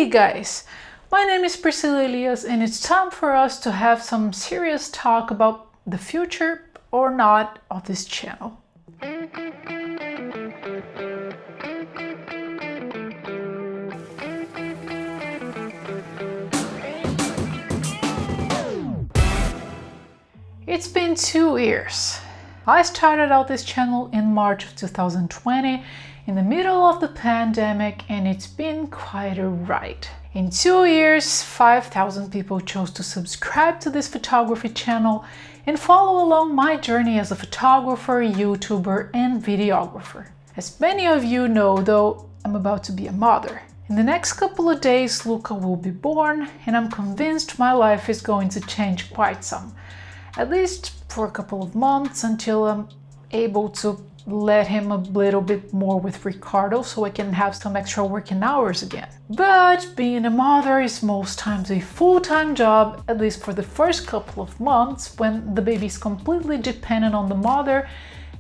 Hey guys, my name is Priscilla Elias and it's time for us to have some serious talk about the future or not of this channel. It's been 2 years. I started out this channel in March of 2020 in the middle of the pandemic, and it's been quite a ride. In 2 years, 5,000 people chose to subscribe to this photography channel and follow along my journey as a photographer, YouTuber, and videographer. As many of you know, though, I'm about to be a mother. In the next couple of days, Luca will be born, and I'm convinced my life is going to change quite some. At least for a couple of months until I'm able to let him a little bit more with Ricardo so I can have some extra working hours again. But being a mother is most times a full-time job, at least for the first couple of months when the baby is completely dependent on the mother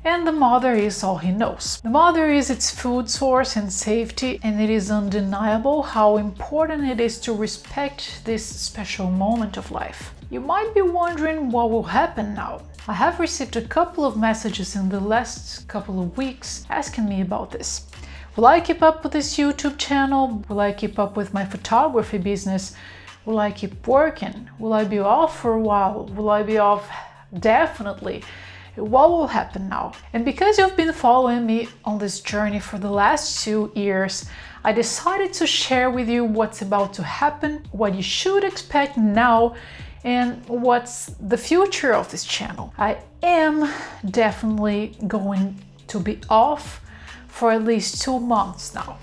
and the mother is all he knows. The mother is its food source and safety, and it is undeniable how important it is to respect this special moment of life. You might be wondering what will happen now. I have received a couple of messages in the last couple of weeks asking me about this. Will I keep up with this YouTube channel? Will I keep up with my photography business? Will I keep working? Will I be off for a while? Will I be off? Definitely. What will happen now? And because you've been following me on this journey for the last 2 years, I decided to share with you what's about to happen, what you should expect now, and what's the future of this channel. I am definitely going to be off for at least 2 months now.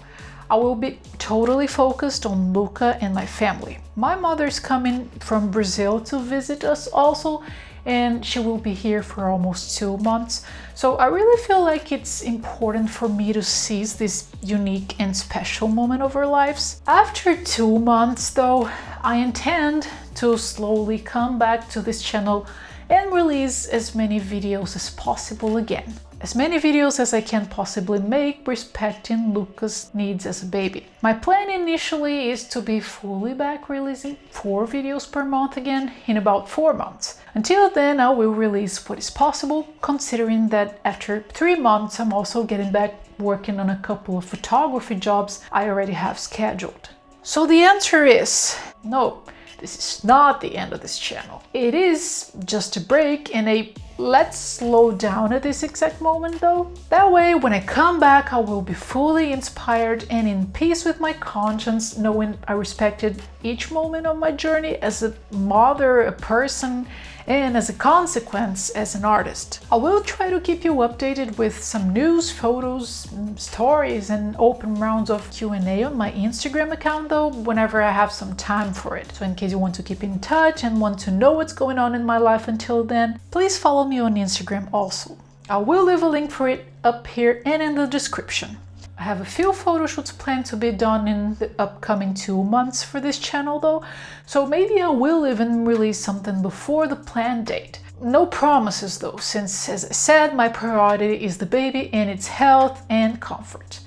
I will be totally focused on Luca and my family. My mother's coming from Brazil to visit us also, and she will be here for almost 2 months. So I really feel like it's important for me to seize this unique and special moment of our lives. After 2 months though, I intend to slowly come back to this channel and release as many videos as possible again. As many videos as I can possibly make respecting Luca's needs as a baby. My plan initially is to be fully back releasing 4 videos per month again in about 4 months. Until then, I will release what is possible, considering that after 3 months I'm also getting back working on a couple of photography jobs I already have scheduled. So the answer is no. This is not the end of this channel. It is just a break and a let's slow down at this exact moment though. That way, when I come back, I will be fully inspired and in peace with my conscience, knowing I respected each moment of my journey as a mother, a person, and as a consequence, as an artist. I will try to keep you updated with some news, photos, stories, and open rounds of Q&A on my Instagram account though, whenever I have some time for it. So in case you want to keep in touch and want to know what's going on in my life until then, please follow me on Instagram also. I will leave a link for it up here and in the description. I have a few photo shoots planned to be done in the upcoming 2 months for this channel though, so maybe I will even release something before the planned date. No promises though, since as I said, my priority is the baby and its health and comfort.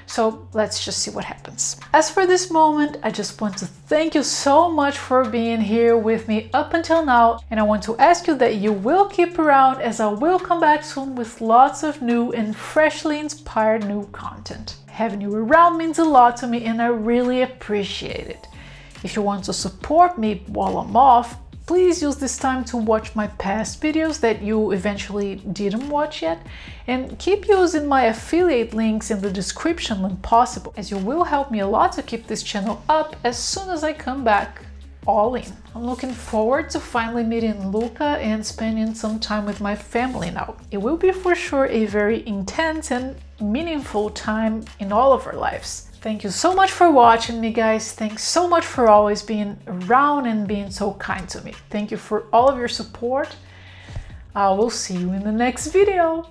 So let's just see what happens. As for this moment, I just want to thank you so much for being here with me up until now, and I want to ask you that you will keep around as I will come back soon with lots of new and freshly inspired new content. Having you around means a lot to me and I really appreciate it. If you want to support me while I'm off, please use this time to watch my past videos that you eventually didn't watch yet, and keep using my affiliate links in the description when possible, as you will help me a lot to keep this channel up as soon as I come back all in. I'm looking forward to finally meeting Luca and spending some time with my family now. It will be for sure a very intense and meaningful time in all of our lives. Thank you so much for watching me, guys. Thanks so much for always being around and being so kind to me. Thank you for all of your support. I will see you in the next video.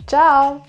Ciao!